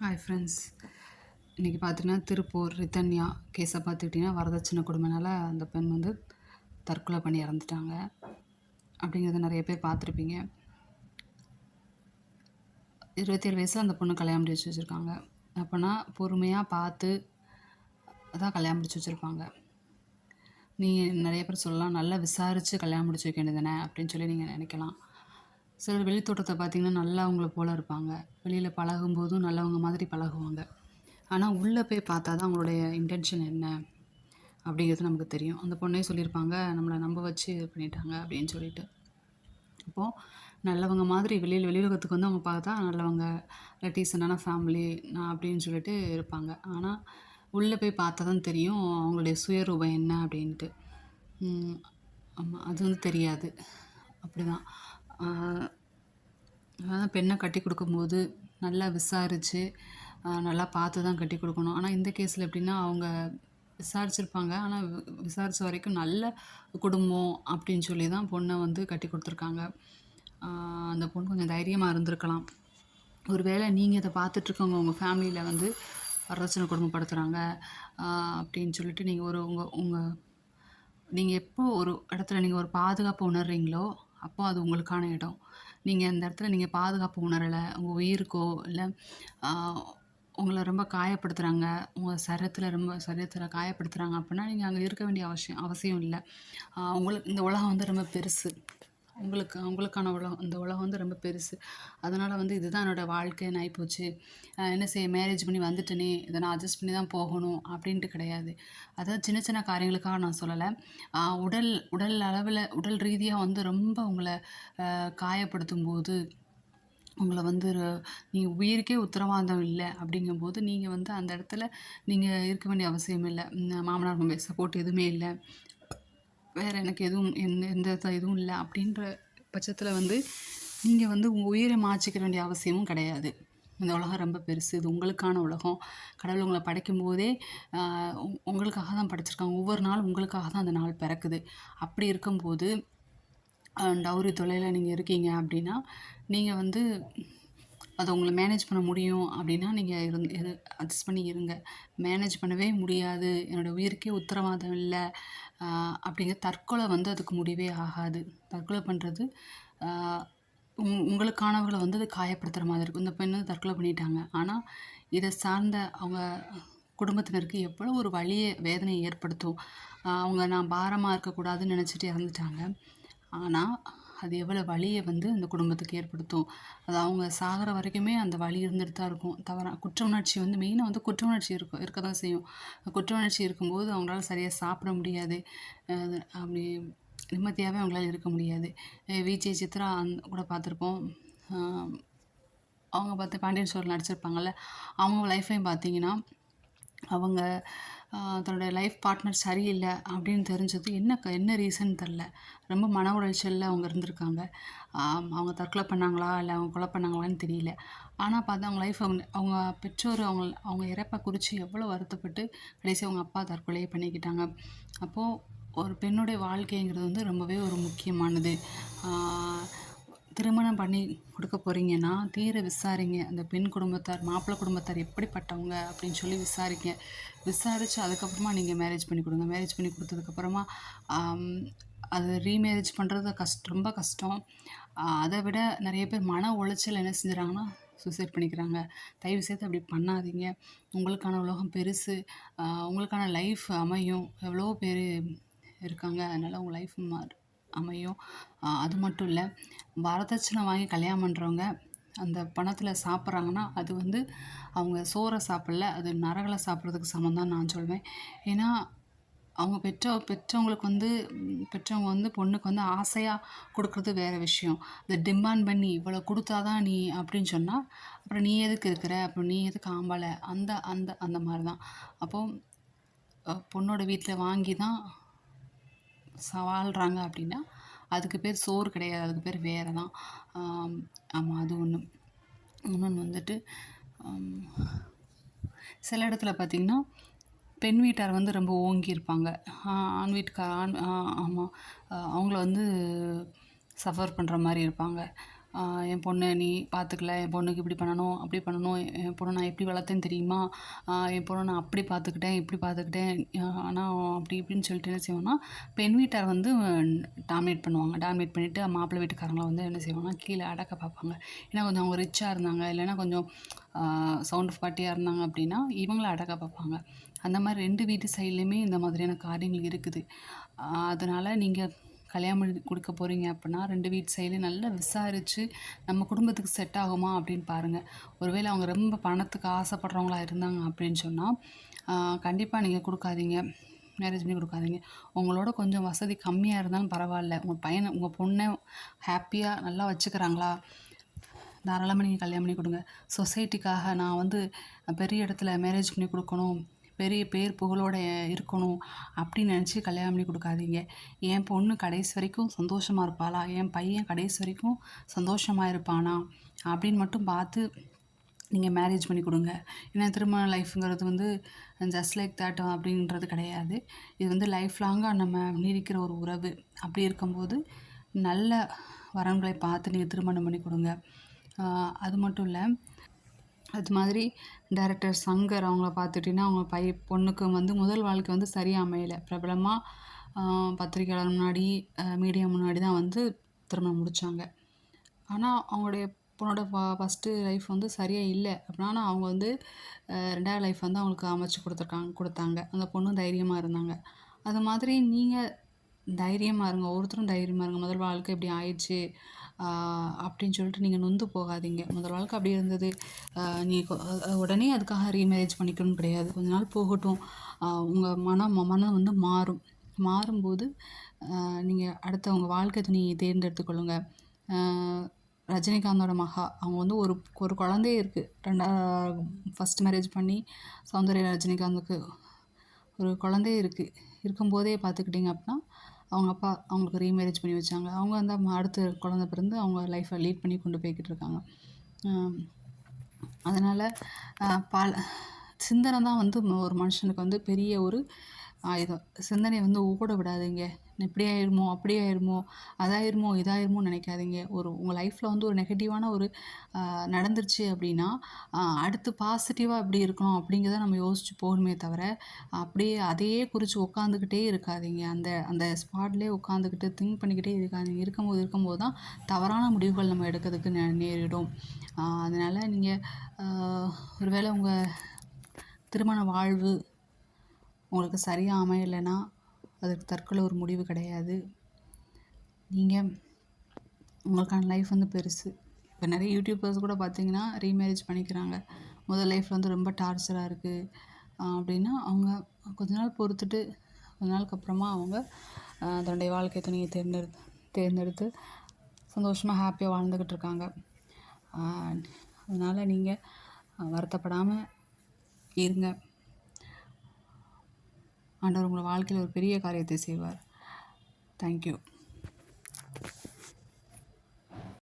Hi friends. இன்றைக்கி பார்த்தீங்கன்னா திருப்பூர் ரிதன்யா கேஸை பார்த்துக்கிட்டிங்கன்னா வரதட்சணை கொடுமைனால அந்த பெண் வந்து தற்கொலை பண்ணி இறந்துட்டாங்க அப்படிங்கிறத நிறைய பேர் பார்த்துருப்பீங்க. 27 வயசில் அந்த பொண்ணு கல்யாணம் முடிச்சு வச்சுருக்காங்க. அப்போனா பொறுமையாக பார்த்து தான் கல்யாணம் முடிச்சு வச்சுருப்பாங்க. நீங்கள் நிறைய பேர் சொல்லலாம், நல்லா விசாரித்து கல்யாணம் முடிச்சு வைக்க வேண்டியதானே அப்படின்னு சொல்லி நீங்கள் நினைக்கலாம். சிலர் வெளித்தோட்டத்தை பார்த்திங்கன்னா நல்லவங்கள போல் இருப்பாங்க, வெளியில் பழகும்போதும் நல்லவங்க மாதிரி பழகுவாங்க. ஆனால் உள்ளே போய் பார்த்தா தான் அவங்களுடைய இன்டென்ஷன் என்ன அப்படிங்கிறது நமக்கு தெரியும். அந்த பொண்ணே சொல்லியிருப்பாங்க, நம்மளை நம்ப வச்சு இது பண்ணிட்டாங்க அப்படின்னு சொல்லிட்டு. இப்போது நல்லவங்க மாதிரி வெளியுலகத்துக்கு வந்து அவங்க பார்த்தா நல்லவங்க, டீசெண்டான ஃபேமிலி அப்படின்னு சொல்லிட்டு இருப்பாங்க. ஆனால் உள்ளே போய் பார்த்தா தான் தெரியும் அவங்களுடைய சுயரூபம் என்ன அப்படின்ட்டு. ஆமாம், அது வந்து தெரியாது. அப்படி தான் அதான் பெண்ணை கட்டி கொடுக்கும்போது நல்லா விசாரித்து நல்லா பார்த்து தான் கட்டி கொடுக்கணும். ஆனால் இந்த கேஸில் எப்படின்னா, அவங்க விசாரிச்சிருப்பாங்க, ஆனால் விசாரித்த வரைக்கும் நல்ல குடும்பம் அப்படின்னு சொல்லி தான் பொண்ணை வந்து கட்டி கொடுத்துருக்காங்க. அந்த பொண்ணு கொஞ்சம் தைரியமாக இருந்திருக்கலாம். ஒரு வேளை நீங்கள் இதை பார்த்துட்ருக்கவங்க உங்கள் ஃபேமிலியில் வந்து வரதட்சணை கொடுமைப்படுத்துகிறாங்க அப்படின்னு சொல்லிட்டு நீங்கள் நீங்கள் எப்போ ஒரு இடத்துல நீங்கள் ஒரு பாதுகாப்பு உணர்றீங்களோ அப்போ அது உங்களுக்கான இடம். நீங்கள் அந்த இடத்துல நீங்கள் பாதுகாப்பு உணரலை, உங்கள் உயிருக்கோ இல்லை உங்களை ரொம்ப காயப்படுத்துகிறாங்க, உங்கள் சரீரத்தில் காயப்படுத்துகிறாங்க அப்படின்னா நீங்கள் அங்கே இருக்க வேண்டிய அவசியம் இல்லை. உங்களுக்கு இந்த உலகம் வந்து ரொம்ப பெருசு, உங்களுக்கான உலகம், இந்த உலகம் வந்து ரொம்ப பெருசு. அதனால் வந்து இதுதான் என்னோடய வாழ்க்கைன்னு ஆகிப்போச்சு, என்ன செய்ய மேரேஜ் பண்ணி வந்துட்டேனே, இதை நான் அட்ஜஸ்ட் பண்ணி தான் போகணும் அப்படின்ட்டு கிடையாது. அதாவது சின்ன சின்ன காரியங்களுக்காக நான் சொல்லலை. உடல் அளவில் உடல் ரீதியாக வந்து ரொம்ப உங்களை காயப்படுத்தும் போது, உங்களை வந்து நீங்கள் உயிருக்கே உத்தரவாதம் இல்லை அப்படிங்கும்போது நீங்கள் வந்து அந்த இடத்துல நீங்கள் இருக்க வேண்டிய அவசியம் இல்லை. மாமனார் மாமியார் சப்போர்ட் எதுவுமே இல்லை, வேறு எனக்கு எதுவும் எந்த இதுவும் இல்லை அப்படின்ற பட்சத்தில் வந்து நீங்கள் வந்து உங்கள் உயிரை மாற்றிக்க வேண்டிய அவசியமும் கிடையாது. இந்த உலகம் ரொம்ப பெருசு, இது உங்களுக்கான உலகம். கடவுள் உங்களை படைக்கும் போதே உங்களுக்காக தான் படைச்சிருக்காங்க. ஒவ்வொரு நாளும் உங்களுக்காக தான் அந்த நாள் பிறக்குது. அப்படி இருக்கும்போது டவுரி தொல்லையில் நீங்கள் இருக்கீங்க அப்படின்னா, நீங்கள் வந்து அதை உங்களை மேனேஜ் பண்ண முடியும் அப்படின்னா நீங்கள் அட்ஜஸ்ட் பண்ணி இருங்க. மேனேஜ் பண்ணவே முடியாது, என்னோடய உயிருக்கே உத்தரவாதம் இல்லை அப்படிங்கிற தற்கொலை வந்து அதுக்கு முடிவே ஆகாது. தற்கொலை பண்ணுறது உங்களுக்கானவர்களை வந்து அது காயப்படுத்துகிற மாதிரி இருக்கும். இந்த பெண் வந்து தற்கொலை பண்ணிட்டாங்க, ஆனால் இதை சார்ந்த அவங்க குடும்பத்தினருக்கு எவ்வளோ ஒரு வலியை வேதனையை ஏற்படுத்தும். அவங்க நான் பாரமாக இருக்கக்கூடாதுன்னு நினச்சிட்டு இறந்துட்டாங்க, ஆனால் அது எவ்வளோ வலியை வந்து அந்த குடும்பத்துக்கு ஏற்படுத்தும். அது அவங்க சாகிற வரைக்குமே அந்த வலி இருந்துட்டு தான் இருக்கும். குற்ற உணர்ச்சி வந்து மெயினாக வந்து குற்ற உணர்ச்சி இருக்க தான் செய்யும். குற்ற உணர்ச்சி இருக்கும்போது அவங்களால சரியாக சாப்பிட முடியாது, அப்படி நிம்மதியாகவே அவங்களால இருக்க முடியாது. விஜய் சித்ரா கூட பார்த்துருப்போம். அவங்க பார்த்து பாண்டியன் ஸ்டோரில் நடிச்சிருப்பாங்கள்ல, அவங்க லைஃப்லையும் பார்த்தீங்கன்னா அவங்க தன்னோட லைஃப் பார்ட்னர் சரியில்லை அப்படின்னு தெரிஞ்சது என்ன ரீசன் தெரில, ரொம்ப மன உளைச்சலில் அவங்க இருந்திருக்காங்க. அவங்க தற்கொலை பண்ணாங்களா இல்லை அவங்க கொலை பண்ணாங்களான்னு தெரியல. ஆனால் பார்த்தா அவங்க லைஃப் அவங்க பெற்றோர் அவங்க இறப்பை குறித்து எவ்வளோ வருத்தப்பட்டு கடைசி அவங்க அப்பா தற்கொலையே பண்ணிக்கிட்டாங்க. அப்போது ஒரு பெண்ணுடைய வாழ்க்கைங்கிறது வந்து ரொம்பவே ஒரு முக்கியமானது. திருமணம் பண்ணி கொடுக்க போகிறீங்கன்னா தீர விசாரிங்க. அந்த பெண் குடும்பத்தார், மாப்பிள்ளை குடும்பத்தார் எப்படிப்பட்டவங்க அப்படின்னு சொல்லி விசாரித்து அதுக்கப்புறமா நீங்கள் மேரேஜ் பண்ணி கொடுங்க. மேரேஜ் பண்ணி கொடுத்ததுக்கப்புறமா அது ரீமேரேஜ் பண்ணுறது ரொம்ப கஷ்டம். அதை விட நிறைய பேர் மன உளைச்சல் என்ன செஞ்சுறாங்கன்னா சூசைட் பண்ணிக்கிறாங்க. தயவுசெய்து அப்படி பண்ணாதீங்க. உங்களுக்கான உலகம் பெருசு, உங்களுக்கான லைஃப் அமையும். எவ்வளோ பேர் இருக்காங்க, அதனால் உங்கள் லைஃப் அமையும். அது மட்டும் இல்லை, வரதட்சணை வாங்கி கல்யாணம் பண்ணுறவங்க அந்த பணத்தில் சாப்பிட்றாங்கன்னா அது வந்து அவங்க சோறை சாப்பிடல, அது நரகளை சாப்பிட்றதுக்கு சமம் தான் நான் சொல்வேன். ஏன்னா அவங்க பெற்றவங்க வந்து பொண்ணுக்கு வந்து ஆசையாக கொடுக்குறது வேறு விஷயம். அதை டிமாண்ட் பண்ணி இவ்வளோ கொடுத்தாதான் நீ அப்படின்னு சொன்னால் அப்புறம் நீ எதுக்கு இருக்கிற, அப்புறம் நீ எதுக்கு ஆம்பளை, அந்த அந்த அந்த மாதிரி தான். அப்போது பொண்ணோட வீட்டில் வாங்கி தான் வாழ்கிறாங்க அப்படின்னா அதுக்கு பேர் சோறு கிடையாது, அதுக்கு பேர் வேறு தான். ஆமாம், அது ஒன்று. இன்னொன்று வந்துட்டு சில இடத்துல பார்த்திங்கன்னா பெண் வீட்டார் வந்து ரொம்ப ஓங்கியிருப்பாங்க. ஆண் வீட்டுக்கார ஆமாம், அவங்கள வந்து சஃபர் பண்ணுற மாதிரி இருப்பாங்க. என் பொண்ணை நீ பார்த்துக்கல, என் பொண்ணுக்கு இப்படி பண்ணணும், அப்படி பண்ணணும், என் பொண்ணை நான் எப்படி வளர்த்தேன்னு தெரியுமா, என் பொண்ணை நான் அப்படி பார்த்துக்கிட்டேன், இப்படி பார்த்துக்கிட்டேன், ஆனால் அப்படி இப்படின்னு சொல்லிட்டு என்ன செய்வோம்னா, பெண் வீட்டார் வந்து டாமினேட் பண்ணுவாங்க. டாமினேட் பண்ணிவிட்டு மாப்பிள்ளை வீட்டுக்காரங்களை வந்து என்ன செய்வாங்கன்னா கீழே அடக்க பார்ப்பாங்க. ஏன்னா கொஞ்சம் அவங்க ரிச்சாக இருந்தாங்க, இல்லைன்னா கொஞ்சம் சவுண்ட் ஆஃப் பார்ட்டியாக இருந்தாங்க அப்படின்னா இவங்கள அடக்க பார்ப்பாங்க. அந்த மாதிரி 2 வீட்டு சைட்லேயுமே இந்த மாதிரியான காரியங்கள் இருக்குது. அதனால் நீங்கள் கல்யாணம் பண்ணி கொடுக்க போகிறீங்க அப்படின்னா 2 வீட்டு சைட்லேயும் நல்லா விசாரித்து நம்ம குடும்பத்துக்கு செட் ஆகுமா அப்படின்னு பாருங்கள். ஒருவேளை அவங்க ரொம்ப பணத்துக்கு ஆசைப்படுறவங்களா இருந்தாங்க அப்படின்னு சொன்னால் கண்டிப்பாக நீங்கள் கொடுக்காதீங்க, மேரேஜ் பண்ணி கொடுக்காதீங்க. உங்களோட கொஞ்சம் வசதி கம்மியாக இருந்தாலும் பரவாயில்ல, உங்கள் பையனை உங்கள் பொண்ணை ஹாப்பியாக நல்லா வச்சுக்கிறாங்களா, தாராளமாக நீங்கள் கல்யாணம் பண்ணி கொடுங்க. சொசைட்டிக்காக நான் வந்து பெரிய இடத்துல மேரேஜ் பண்ணி கொடுக்கணும், பெரிய பேர் புகழோட இருக்கணும் அப்படின்னு நினச்சி கல்யாணம் பண்ணி கொடுக்காதீங்க. என் பொண்ணு கடைசி வரைக்கும் சந்தோஷமாக இருப்பாளா, என் பையன் கடைசி வரைக்கும் சந்தோஷமாக இருப்பானா அப்படின்னு மட்டும் பார்த்து நீங்கள் மேரேஜ் பண்ணி கொடுங்க. ஏன்னா திருமண லைஃப்ங்கிறது வந்து ஜஸ்ட் லைக் தட் அப்படின்றது கிடையாது. இது வந்து லைஃப் லாங்காக நம்ம நீடிக்கிற ஒரு உறவு. அப்படி இருக்கும்போது நல்ல வரன்களை பார்த்து நீங்கள் திருமணம் பண்ணி கொடுங்க. அது மட்டும் இல்லை, அது மாதிரி டைரக்டர் சங்கர் அவங்கள பார்த்துட்டிங்கன்னா அவங்க பொண்ணுக்கு வந்து முதல் வாழ்க்கை வந்து சரியாக அமையலை. பிரபலமாக பத்திரிக்கையாளர் முன்னாடி மீடியா முன்னாடி தான் வந்து திருமணம் முடித்தாங்க. ஆனால் அவங்களுடைய பொண்ணோட ஃபஸ்ட்டு லைஃப் வந்து சரியாக இல்லை அப்படின்னா அவங்க வந்து 2வது லைஃப் வந்து அவங்களுக்கு அமைச்சு கொடுத்தாங்க. அந்த பொண்ணும் தைரியமாக இருந்தாங்க. அது மாதிரி நீங்கள் தைரியமாக இருங்க, ஒவ்வொருத்தரும் தைரியமாக இருங்க. முதல் வாழ்க்கை இப்படி ஆயிடுச்சு அப்படின்னு சொல்லிட்டு நீங்கள் நொந்து போகாதீங்க. முதல் வாழ்க்கை அப்படி இருந்தது, உடனே அதுக்காக ரீமேரேஜ் பண்ணிக்கணும்னு கிடையாது. கொஞ்ச நாள் போகட்டும், உங்கள் மனம் வந்து மாறும்போது நீங்கள் அடுத்த உங்கள் வாழ்க்கை துணையை தேர்ந்தெடுத்துக்கொள்ளுங்க. ரஜினிகாந்தோட மகா அவங்க வந்து ஒரு குழந்தையே இருக்குது. ஃபஸ்ட் மேரேஜ் பண்ணி சௌந்தர்யா ரஜினிகாந்துக்கு ஒரு குழந்தையே இருக்கும்போதே பார்த்துக்கிட்டிங்க அப்படின்னா அவங்க அப்பா அவங்களுக்கு ரீமேரேஜ் பண்ணி வச்சாங்க. அவங்க வந்து அடுத்த குழந்தை பிறந்து அவங்க லைஃப்பை லீட் பண்ணி கொண்டு போய்கிட்டு இருக்காங்க. அதனால் சிந்தனை தான் வந்து ஒரு மனுஷனுக்கு வந்து பெரிய ஒரு ஆயுதம். சிந்தனையை வந்து ஓட விடாதீங்க. இப்படி ஆயிருமோ, அப்படி ஆயிருமோ, அதாயிருமோ, இதாயிருமோன்னு நினைக்காதீங்க. உங்கள் லைஃப்பில் வந்து ஒரு நெகட்டிவான ஒரு நடந்துருச்சு அப்படின்னா அடுத்து பாசிட்டிவாக எப்படி இருக்கணும் அப்படிங்கிறத நம்ம யோசிச்சு போகணுமே தவிர அப்படியே அதையே குறித்து உட்காந்துக்கிட்டே இருக்காதீங்க. அந்த ஸ்பாட்லேயே உட்காந்துக்கிட்டு திங்க் பண்ணிக்கிட்டே இருக்காதீங்க. இருக்கும்போது தான் தவறான முடிவுகள் நம்ம எடுக்கிறதுக்கு நேரிடும். அதனால் நீங்கள் ஒருவேளை உங்கள் திருமண வாழ்வு உங்களுக்கு சரியாக அமையலைன்னா அதுக்கு தற்கொலை ஒரு முடிவு கிடையாது. நீங்கள் உங்களுக்கான லைஃப் வந்து பெருசு. இப்போ நிறைய யூடியூபர்ஸ் கூட பார்த்தீங்கன்னா ரீமேரேஜ் பண்ணிக்கிறாங்க. முதல் லைஃப்பில் வந்து ரொம்ப டார்ச்சராக இருக்குது அப்படின்னா அவங்க கொஞ்ச நாள் பொறுத்துட்டு கொஞ்ச நாளுக்கு அப்புறமா அவங்க தன்னுடைய வாழ்க்கை துணையை தேர்ந்தெடுத்து சந்தோஷமாக ஹாப்பியாக வாழ்ந்துக்கிட்டு இருக்காங்க. அதனால் நீங்கள் வருத்தப்படாமல் இருங்க. ஆண்டவர் உங்கள் வாழ்க்கையில் ஒரு பெரிய காரியத்தை செய்வார். தேங்க்யூ.